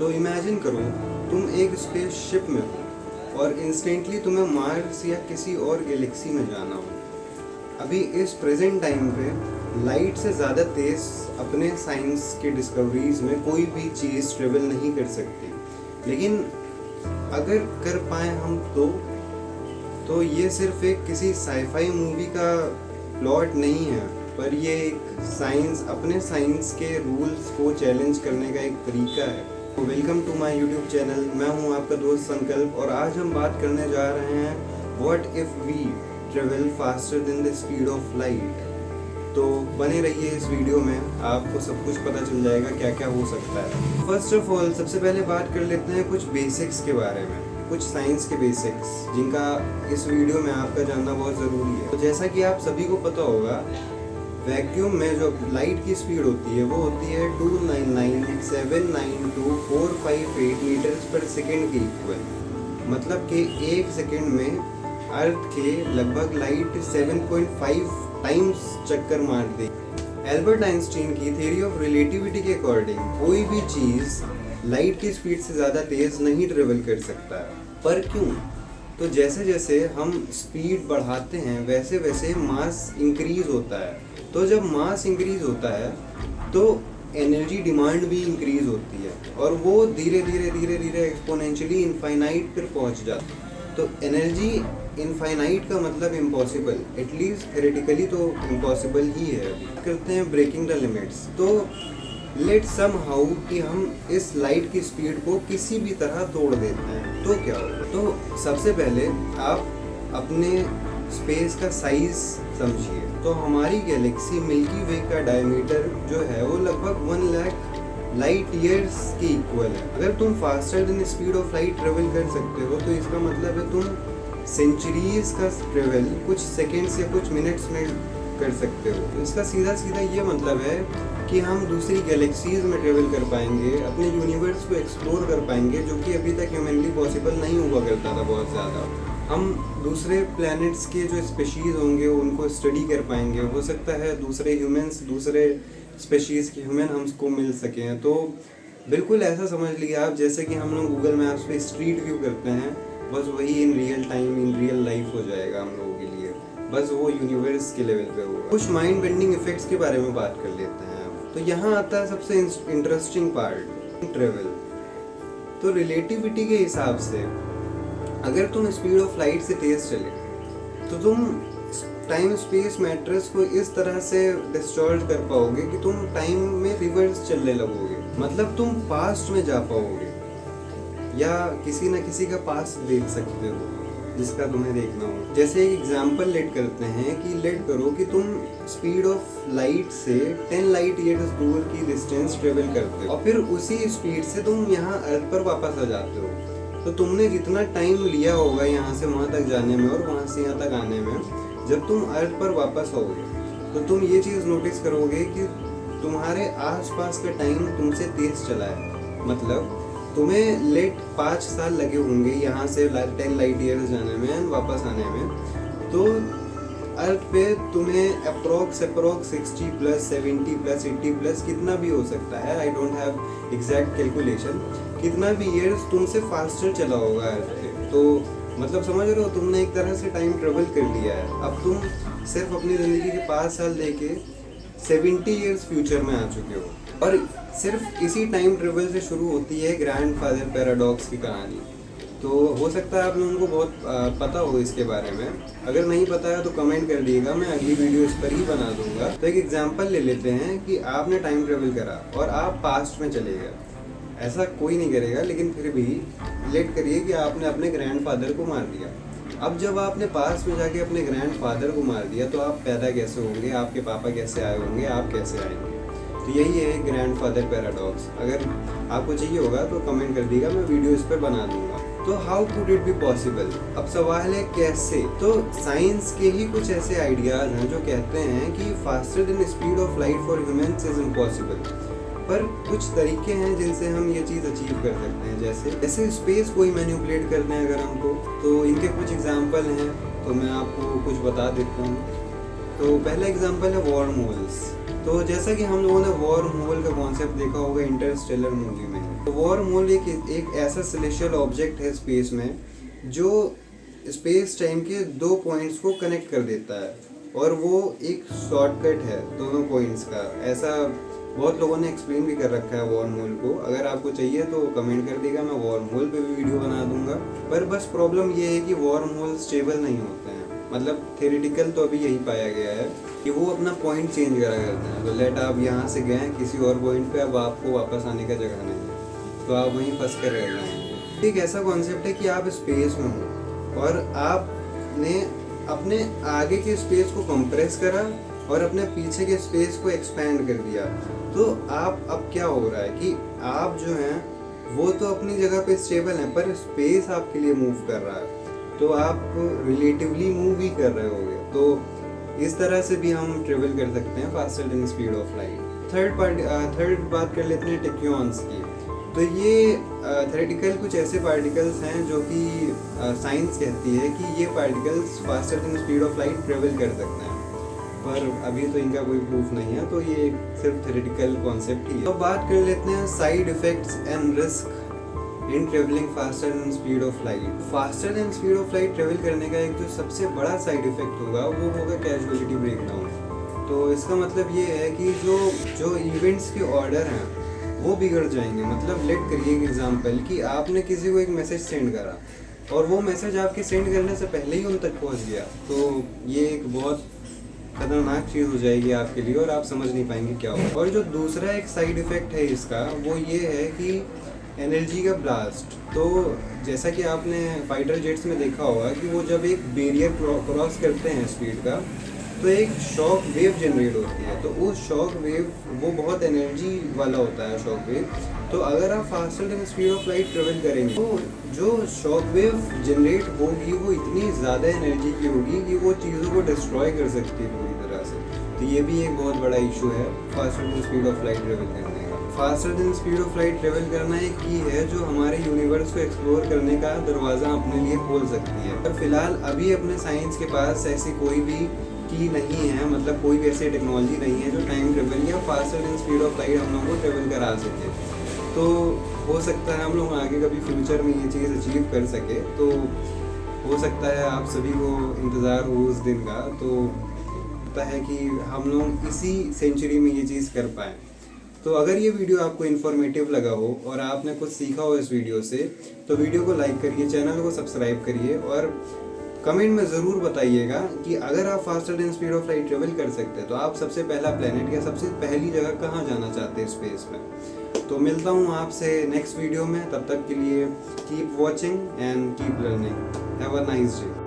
तो इमेजिन करो तुम एक स्पेसशिप में हो और इंस्टेंटली तुम्हें मार्स या किसी और गैलेक्सी में जाना हो। अभी इस प्रेजेंट टाइम पे लाइट से ज़्यादा तेज़ अपने साइंस के डिस्कवरीज में कोई भी चीज़ ट्रेवल नहीं कर सकती, लेकिन अगर कर पाए हम तो ये सिर्फ एक किसी साईफाई मूवी का प्लॉट नहीं है, पर ये एक अपने साइंस के रूल्स को चैलेंज करने का एक तरीका है। Welcome to my YouTube channel. मैं हूं आपका दोस्त संकल्प और आज हम बात करने जा रहे हैं what if we travel faster than the speed of light. तो बने रहिए इस वीडियो में, आपको सब कुछ पता चल जाएगा क्या क्या हो सकता है। फर्स्ट ऑफ ऑल सबसे पहले बात कर लेते हैं कुछ बेसिक्स के बारे में, कुछ साइंस के बेसिक्स जिनका इस वीडियो में आपका जानना बहुत ज़रूरी है। तो जैसा कि आप सभी को पता होगा, वैक्यूम में जो लाइट की स्पीड होती है वो होती है 299,792,458 मीटर्स पर सेकेंड के इक्वल। मतलब कि एक सेकेंड में अर्थ के लगभग लाइट 7.5 टाइम्स चक्कर मार दे। एल्बर्ट आइंस्टीन की थ्योरी ऑफ रिलेटिविटी के अकॉर्डिंग कोई भी चीज़ लाइट की स्पीड से ज़्यादा तेज़ नहीं ट्रेवल कर सकता है। पर क्यों? तो जैसे जैसे हम स्पीड बढ़ाते हैं वैसे वैसे मास इंक्रीज होता है। तो जब मास इंक्रीज होता है तो एनर्जी डिमांड भी इंक्रीज होती है और वो धीरे धीरे एक्सपोनेंशियली इनफाइनाइट पर पहुंच जाती है। तो एनर्जी इनफाइनाइट का मतलब इम्पॉसिबल, एटलीस्ट थ्योरेटिकली तो इम्पॉसिबल ही है। अभी करते हैं ब्रेकिंग द लिमिट्स। तो लेट समहाउ कि हम इस लाइट की स्पीड को किसी भी तरह तोड़ देते हैं तो क्या होगा? तो सबसे पहले आप अपने स्पेस का साइज समझिए। तो हमारी गैलेक्सी मिल्की वे का डायमीटर जो है वो लगभग 1 लाख लाइट ईयर्स के इक्वल है। अगर तुम faster than speed of light travel कर सकते हो तो इसका मतलब है तुम सेंचुरीज का ट्रेवल कुछ सेकेंड्स या कुछ मिनट्स में कर सकते हो। तो इसका सीधा ये मतलब है कि हम दूसरी गैलेक्सीज में ट्रेवल कर पाएंगे, अपने यूनिवर्स को एक्सप्लोर कर पाएंगे, जो कि अभी तक ह्यूमनली पॉसिबल नहीं हुआ करता था बहुत ज़्यादा। हम दूसरे प्लैनेट्स के जो स्पेशीज़ होंगे उनको स्टडी कर पाएंगे। हो सकता है दूसरे ह्यूमंस, दूसरे स्पेशीज़ के ह्यूमन हमको मिल सकें। तो बिल्कुल ऐसा समझ लीजिए आप जैसे कि हम लोग गूगल मैप्स पे स्ट्रीट व्यू करते हैं, बस वही in real time, in real life हो जाएगा हम लोगों के लिए। बस वो यूनिवर्स के लेवल पे होगा। कुछ माइंड बेंडिंग इफेक्ट्स के बारे में बात कर लेते हैं। तो यहाँ आता है सबसे इंटरेस्टिंग पार्ट, ट्रेवल। तो रिलेटिविटी के हिसाब से अगर तुम स्पीड ऑफ लाइट से तेज चले तो तुम टाइम स्पेस मैट्रिक्स को इस तरह से डिस्टॉर्ट कर पाओगे कि तुम टाइम में रिवर्स चलने लगोगे। मतलब तुम पास्ट में जा पाओगे या किसी न किसी का पास्ट देख सकते हो जिसका तुम्हें देखना हो। जैसे एक एग्जांपल लेट करते हैं कि लेट करो कि तुम स्पीड ऑफ लाइट से 10 लाइट ईयर्स दूर की डिस्टेंस ट्रेवल करते हो और फिर उसी स्पीड से तुम यहाँ अर्थ पर वापस आ जाते हो। तो तुमने जितना टाइम लिया होगा यहाँ से वहाँ तक जाने में और वहाँ से यहाँ तक आने में, जब तुम अर्थ पर वापस आओगे तो तुम ये चीज़ नोटिस करोगे कि तुम्हारे आसपास का टाइम तुमसे तेज चला है। मतलब तुम्हें लेट 5 साल लगे होंगे यहाँ से 10 लाइट ईयर्स जाने में एंड वापस आने में। तो अर्थ पे तुम्हें अप्रोक्स 60 प्लस 70 प्लस 80 प्लस कितना भी हो सकता है, I don't have exact calculation, कितना भी ईयर्स तुमसे फास्टर चला होगा अर्थ पे। तो मतलब समझ रहे हो, तुमने एक तरह से टाइम ट्रेवल कर लिया है। अब तुम सिर्फ अपनी ज़िंदगी के 5 साल लेके 70 ईयर्स फ्यूचर में आ चुके हो। और सिर्फ इसी टाइम ट्रेवल से शुरू होती है ग्रैंडफादर पैराडॉक्स की कहानी। तो हो सकता है आप लोगों को बहुत पता हो इसके बारे में। अगर नहीं पता है तो कमेंट कर दिएगा, मैं अगली वीडियो इस पर ही बना दूंगा। तो एक एग्जांपल ले लेते हैं कि आपने टाइम ट्रेवल करा और आप पास्ट में चले गए। ऐसा कोई नहीं करेगा, लेकिन फिर भी लेट करिए कि आपने अपने ग्रैंडफादर को मार दिया। अब जब आपने पास्ट में जाके अपने ग्रैंडफादर को मार दिया तो आप पैदा कैसे होंगे, आपके पापा कैसे आए होंगे, आप कैसे आएंगे? तो यही है ग्रैंडफादर पैराडॉक्स। अगर आपको चाहिए होगा तो कमेंट कर दीजिएगा, मैं वीडियो इस पर बना दूंगा। तो how could it be possible? अब सवाल है कैसे। तो साइंस के ही कुछ ऐसे आइडियाज हैं जो कहते हैं कि faster than speed of light for humans is impossible. पर कुछ तरीके हैं जिनसे हम ये चीज़ अचीव कर सकते हैं। जैसे स्पेस को ही मैनिपुलेट करते हैं अगर हमको, तो इनके कुछ एग्जाम्पल हैं। तो मैं आपको कुछ बता देता हूँ। तो पहला एग्जाम्पल है वॉर्म होल्स। तो जैसा कि हम लोगों ने वॉर्म होल का कॉन्सेप्ट देखा होगा इंटरस्टेलर मूवी में, वर्महोल एक ऐसा सेलेस्टियल ऑब्जेक्ट है स्पेस में जो स्पेस टाइम के 2 पॉइंट्स को कनेक्ट कर देता है, और वो एक शॉर्टकट है दोनों पॉइंट्स का। ऐसा बहुत लोगों ने एक्सप्लेन भी कर रखा है वर्महोल को। अगर आपको चाहिए तो कमेंट कर देगा, मैं वर्महोल पे भी वीडियो बना दूंगा। पर बस प्रॉब्लम ये है कि वर्महोल स्टेबल नहीं होते हैं। मतलब थ्योरेटिकल तो अभी यही पाया गया है कि वो अपना पॉइंट चेंज करा करते हैं। तो लेट आप यहाँ से गए किसी और पॉइंट पे, अब आपको वापस आने का जगह नहीं है, तो आप वहीं फंस कर रह जाएंगे। एक ऐसा कॉन्सेप्ट है कि आप स्पेस में हो और आपने अपने आगे के स्पेस को कंप्रेस करा और अपने पीछे के स्पेस को एक्सपेंड कर दिया। तो आप अब क्या हो रहा है कि आप जो हैं वो तो अपनी जगह पे स्टेबल हैं, पर स्पेस आपके लिए मूव कर रहा है, तो आप रिलेटिवली मूव ही कर रहे होगे। तो इस तरह से भी हम ट्रेवल कर सकते हैं faster than speed of light. Third बात कर लेते हैं टेक्योन्स की। तो ये थ्योरेटिकल कुछ ऐसे पार्टिकल्स हैं जो कि साइंस कहती है कि ये particles faster than speed of light travel कर सकते हैं, पर अभी तो इनका कोई प्रूफ नहीं है, तो ये सिर्फ थ्योरेटिकल कॉन्सेप्ट ही है। तो बात कर लेते हैं side effects and risk in travelling faster than speed of light. Faster than speed of light travel करने का एक जो सबसे बड़ा साइड इफेक्ट होगा वो होगा कैजुअलिटी ब्रेकडाउन। तो इसका मतलब ये है कि जो इवेंट्स के ऑर्डर हैं वो बिगड़ जाएंगे। मतलब लेट करिए एक एग्जांपल कि आपने किसी को एक मैसेज सेंड करा और वो मैसेज आपके सेंड करने से पहले ही उन तक पहुंच गया, तो ये एक बहुत खतरनाक चीज़ हो जाएगी आपके लिए और आप समझ नहीं पाएंगे क्या हो। और जो दूसरा एक साइड इफेक्ट है इसका वो ये है कि एनर्जी का ब्लास्ट। तो जैसा कि आपने फाइटर जेट्स में देखा होगा कि वो जब एक बैरियर क्रॉस करते हैं स्पीड का, तो एक शॉक वेव जनरेट होती है। तो उस शॉक वेव वो बहुत एनर्जी वाला होता है शॉक वेव। तो अगर आप faster than speed of light travel करेंगे तो जो शॉक वेव जनरेट होगी वो इतनी ज़्यादा एनर्जी की होगी कि वो चीज़ों को डिस्ट्रॉय कर सकती है पूरी तरह से। तो ये भी एक बहुत बड़ा इशू है faster than speed of light travel करने का। Faster than speed of light travel करना एक की है जो हमारे यूनिवर्स को एक्सप्लोर करने का दरवाज़ा अपने लिए खोल सकती है। पर फिलहाल अभी अपने साइंस के पास ऐसी कोई भी की नहीं है, मतलब कोई भी ऐसी टेक्नोलॉजी नहीं है जो टाइम ट्रेवल या faster than speed of light हम लोगों को ट्रेवल करा सके। तो हो सकता है हम लोग आगे कभी फ्यूचर में ये चीज़ अचीव कर सके। तो हो सकता है आप सभी को इंतज़ार हो उस दिन का। तो होता है कि हम लोग इसी सेंचुरी में ये चीज़ कर पाएँ। तो अगर ये वीडियो आपको इन्फॉर्मेटिव लगा हो और आपने कुछ सीखा हो इस वीडियो से, तो वीडियो को लाइक करिए, चैनल को सब्सक्राइब करिए और कमेंट में ज़रूर बताइएगा कि अगर आप faster than speed of light travel कर सकते हैं तो आप सबसे पहला प्लेनेट या सबसे पहली जगह कहाँ जाना चाहते हैं स्पेस में। तो मिलता हूँ आपसे नेक्स्ट वीडियो में, तब तक के लिए keep watching and keep learning. Have a nice day.